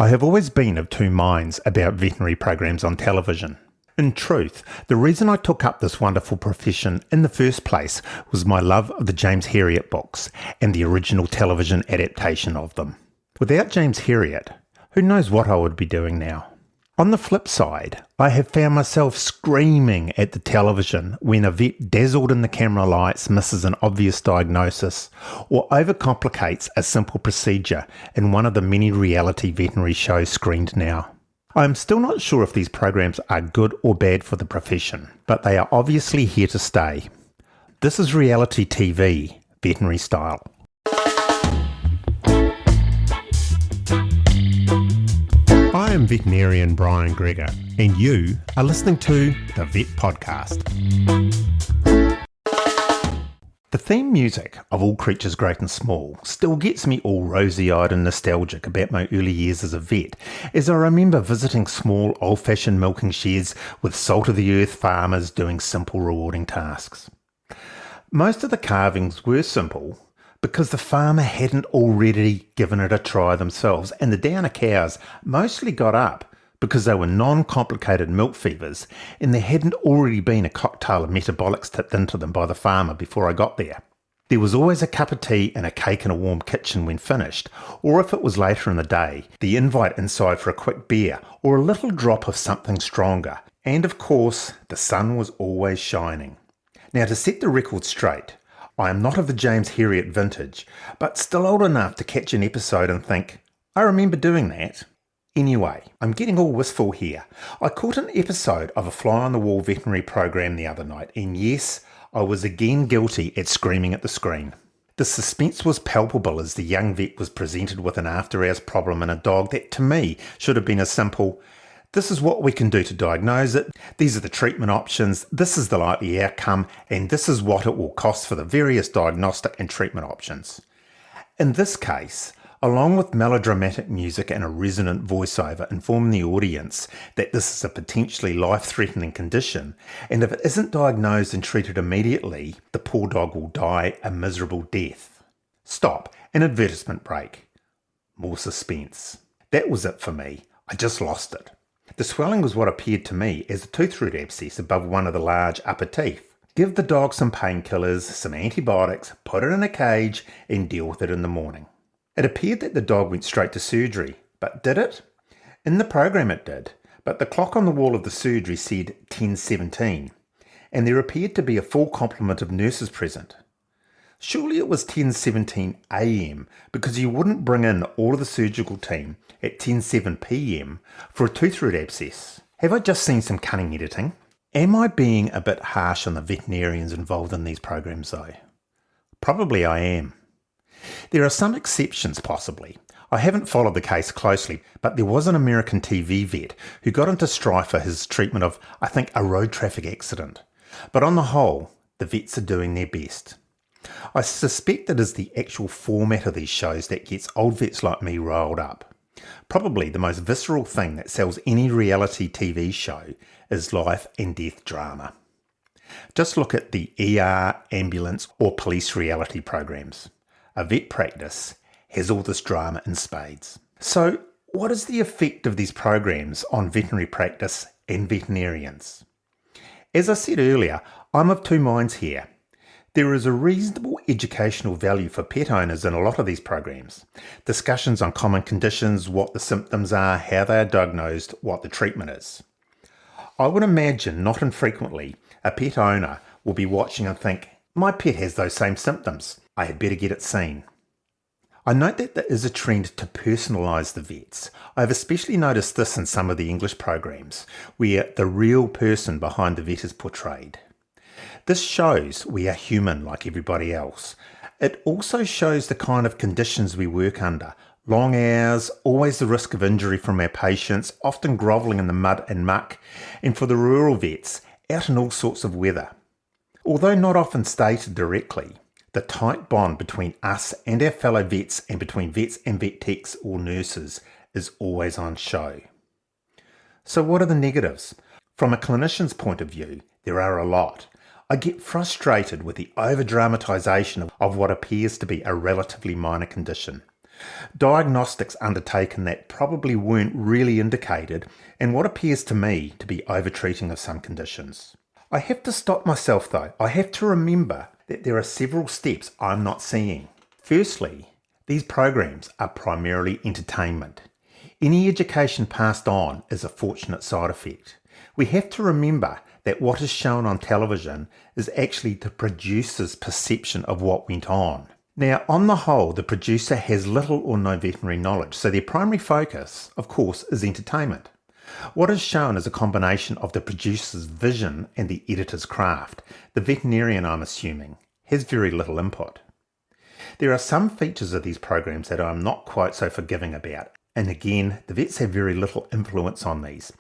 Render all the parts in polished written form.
I have always been of two minds about veterinary programs on television. In truth, the reason I took up this wonderful profession in the first place was my love of the James Herriot books and the original television adaptation of them. Without James Herriot, who knows what I would be doing now? On the flip side, I have found myself screaming at the television when a vet dazzled in the camera lights misses an obvious diagnosis or overcomplicates a simple procedure in one of the many reality veterinary shows screened now. I am still not sure if these programs are good or bad for the profession, but they are obviously here to stay. This is reality TV, veterinary style. I am veterinarian Brian Gregor, and you are listening to the Vet Podcast. The theme music of All Creatures Great and Small still gets me all rosy-eyed and nostalgic about my early years as a vet, as I remember visiting small old-fashioned milking sheds with salt-of-the-earth farmers doing simple rewarding tasks. Most of the carvings were simple, because the farmer hadn't already given it a try themselves, and the downer cows mostly got up because they were non-complicated milk fevers and there hadn't already been a cocktail of metabolics tipped into them by the farmer before I got there. There was always a cup of tea and a cake in a warm kitchen when finished, or if it was later in the day, the invite inside for a quick beer or a little drop of something stronger, and of course the sun was always shining. Now, to set the record straight, I am not of the James Herriot vintage, but still old enough to catch an episode and think, I remember doing that. Anyway, I'm getting all wistful here. I caught an episode of a fly-on-the-wall veterinary program the other night, and yes, I was again guilty at screaming at the screen. The suspense was palpable as the young vet was presented with an after-hours problem in a dog that, to me, should have been a simple, this is what we can do to diagnose it, these are the treatment options, this is the likely outcome, and this is what it will cost for the various diagnostic and treatment options. In this case, along with melodramatic music and a resonant voiceover informing the audience that this is a potentially life-threatening condition, and if it isn't diagnosed and treated immediately, the poor dog will die a miserable death. Stop, an advertisement break. More suspense. That was it for me. I just lost it. The swelling was what appeared to me as a tooth root abscess above one of the large upper teeth. Give the dog some painkillers, some antibiotics, put it in a cage, and deal with it in the morning. It appeared that the dog went straight to surgery, but did it? In the program it did, but the clock on the wall of the surgery said 10:17, and there appeared to be a full complement of nurses present. Surely it was 10:17 a.m. because you wouldn't bring in all of the surgical team at 10:07 p.m. for a tooth root abscess. Have I just seen some cunning editing? Am I being a bit harsh on the veterinarians involved in these programs though? Probably I am. There are some exceptions possibly. I haven't followed the case closely, but there was an American TV vet who got into strife for his treatment of, I think, a road traffic accident. But on the whole, the vets are doing their best. I suspect it is the actual format of these shows that gets old vets like me riled up. Probably the most visceral thing that sells any reality TV show is life and death drama. Just look at the ER, ambulance or police reality programs. A vet practice has all this drama in spades. So what is the effect of these programs on veterinary practice and veterinarians? As I said earlier, I'm of two minds here. There is a reasonable educational value for pet owners in a lot of these programs. Discussions on common conditions, what the symptoms are, how they are diagnosed, what the treatment is. I would imagine not infrequently a pet owner will be watching and think, my pet has those same symptoms. I had better get it seen. I note that there is a trend to personalise the vets. I have especially noticed this in some of the English programs, where the real person behind the vet is portrayed. This shows we are human like everybody else. It also shows the kind of conditions we work under. Long hours, always the risk of injury from our patients, often grovelling in the mud and muck, and for the rural vets, out in all sorts of weather. Although not often stated directly, the tight bond between us and our fellow vets and between vets and vet techs or nurses is always on show. So what are the negatives? From a clinician's point of view, there are a lot. I get frustrated with the over-dramatisation of what appears to be a relatively minor condition. Diagnostics undertaken that probably weren't really indicated, and what appears to me to be overtreating of some conditions. I have to stop myself though. I have to remember that there are several steps I'm not seeing. Firstly, these programs are primarily entertainment. Any education passed on is a fortunate side effect. We have to remember that what is shown on television is actually the producer's perception of what went on. Now, on the whole, the producer has little or no veterinary knowledge, so their primary focus, of course, is entertainment. What is shown is a combination of the producer's vision and the editor's craft. The veterinarian, I'm assuming, has very little input. There are some features of these programs that I'm not quite so forgiving about, and again, the vets have very little influence on these.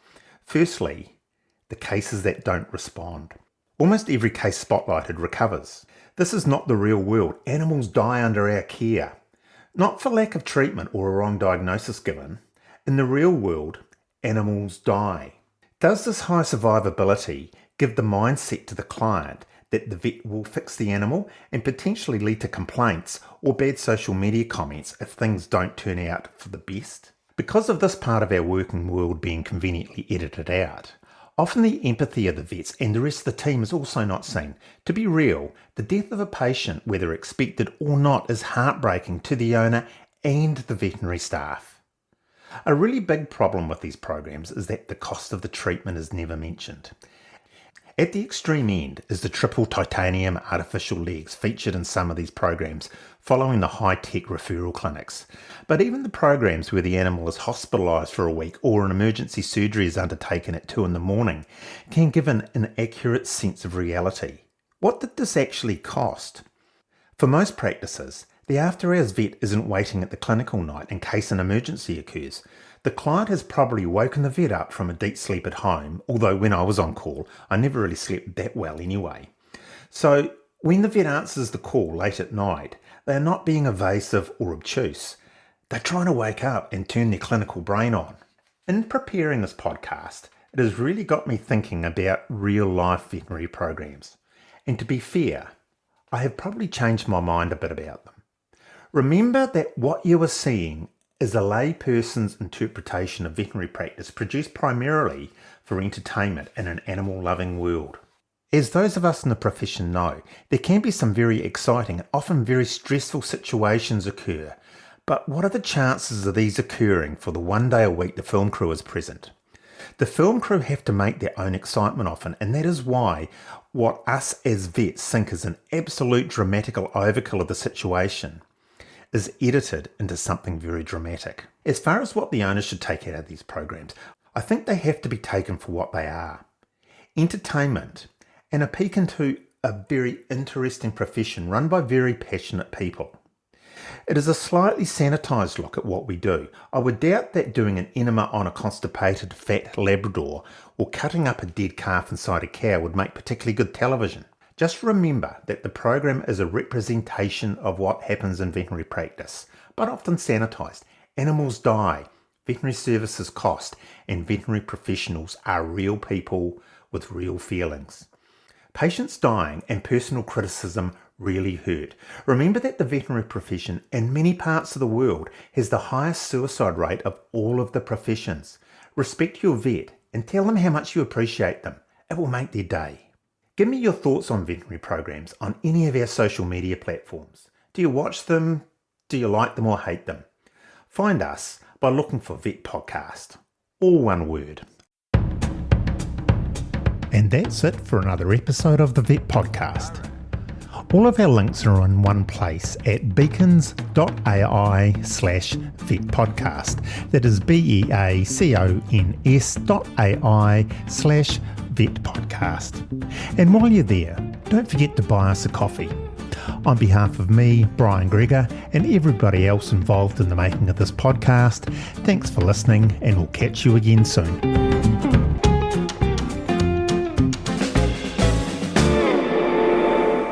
Firstly, the cases that don't respond. Almost every case spotlighted recovers. This is not the real world. Animals die under our care. Not for lack of treatment or a wrong diagnosis given. In the real world, animals die. Does this high survivability give the mindset to the client that the vet will fix the animal and potentially lead to complaints or bad social media comments if things don't turn out for the best? Because of this part of our working world being conveniently edited out, often the empathy of the vets and the rest of the team is also not seen. To be real, the death of a patient, whether expected or not, is heartbreaking to the owner and the veterinary staff. A really big problem with these programs is that the cost of the treatment is never mentioned. At the extreme end is the triple titanium artificial legs featured in some of these programs following the high-tech referral clinics. But even the programs where the animal is hospitalised for a week or an emergency surgery is undertaken at 2 a.m. can give an inaccurate sense of reality. What did this actually cost? For most practices, the after-hours vet isn't waiting at the clinic all night in case an emergency occurs. The client has probably woken the vet up from a deep sleep at home, although when I was on call, I never really slept that well anyway. So when the vet answers the call late at night, they are not being evasive or obtuse. They're trying to wake up and turn their clinical brain on. In preparing this podcast, it has really got me thinking about real-life veterinary programs. And to be fair, I have probably changed my mind a bit about them. Remember that what you are seeing is a layperson's interpretation of veterinary practice produced primarily for entertainment in an animal-loving world. As those of us in the profession know, there can be some very exciting and often very stressful situations occur, but what are the chances of these occurring for the one day a week the film crew is present? The film crew have to make their own excitement often, and that is why what us as vets think is an absolute dramatical overkill of the situation is edited into something very dramatic. As far as what the owners should take out of these programs, I think they have to be taken for what they are. Entertainment and a peek into a very interesting profession run by very passionate people. It is a slightly sanitised look at what we do. I would doubt that doing an enema on a constipated fat Labrador or cutting up a dead calf inside a cow would make particularly good television. Just remember that the program is a representation of what happens in veterinary practice, but often sanitised. Animals die, veterinary services cost, and veterinary professionals are real people with real feelings. Patients dying and personal criticism really hurt. Remember that the veterinary profession in many parts of the world has the highest suicide rate of all of the professions. Respect your vet and tell them how much you appreciate them. It will make their day. Give me your thoughts on veterinary programs on any of our social media platforms. Do you watch them? Do you like them or hate them? Find us by looking for Vet Podcast. All one word. And that's it for another episode of the Vet Podcast. All of our links are in one place at beacons.ai/vetpodcast. That is beacons.ai/vetpodcast. And while you're there, don't forget to buy us a coffee. On behalf of me, Brian Gregor, and everybody else involved in the making of this podcast, thanks for listening, and we'll catch you again soon.